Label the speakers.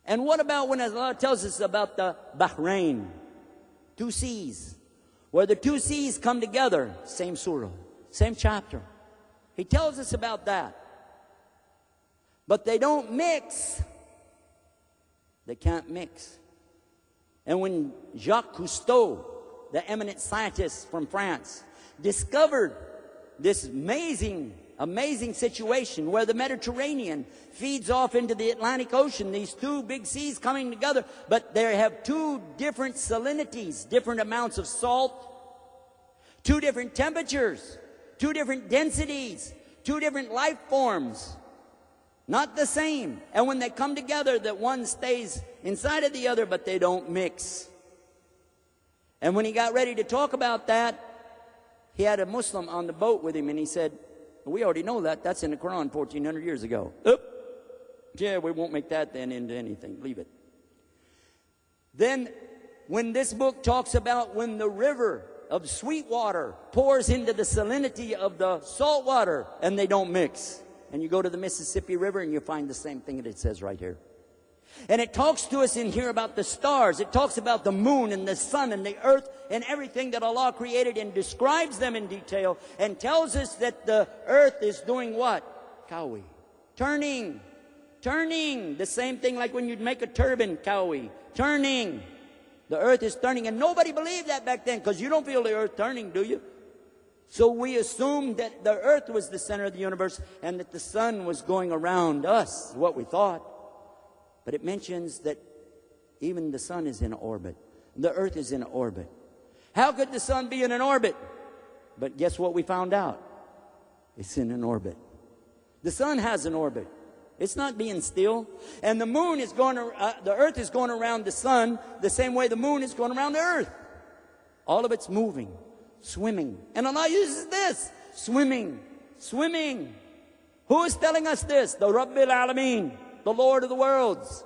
Speaker 1: And what about when Allah tells us about the Bahrain, 2 seas, where the 2 seas come together, same surah, same chapter. He tells us about that. But they don't mix. They can't mix. And when Jacques Cousteau, the eminent scientist from France, discovered this amazing situation where the Mediterranean feeds off into the Atlantic Ocean, these 2 big seas coming together, but they have 2 different salinities, different amounts of salt, 2 different temperatures, 2 different densities, 2 different life forms, not the same. And when they come together, that one stays inside of the other, but they don't mix. And when he got ready to talk about that, he had a Muslim on the boat with him, and he said, we already know that. That's in the Quran 1,400 years ago. Yeah, we won't make that then into anything. Leave it. Then, when this book talks about when the river of sweet water pours into the salinity of the salt water, and they don't mix. And you go to the Mississippi River, and you find the same thing that it says right here. And it talks to us in here about the stars. It talks about the moon and the sun and the earth and everything that Allah created, and describes them in detail, and tells us that the earth is doing what? Kawi. Turning. The same thing like when you'd make a turban, kawi. Turning. The earth is turning. And nobody believed that back then, because you don't feel the earth turning, do you? So we assumed that the earth was the center of the universe, and that the sun was going around us, what we thought. But it mentions that even the sun is in orbit. The earth is in orbit. How could the sun be in an orbit? But guess what we found out? It's in an orbit. The sun has an orbit. It's not being still. And the moon is going, the earth is going around the sun the same way the moon is going around the earth. All of it's moving, swimming. And Allah uses this, swimming. Who is telling us this? The Rabbil Alameen, the Lord of the worlds.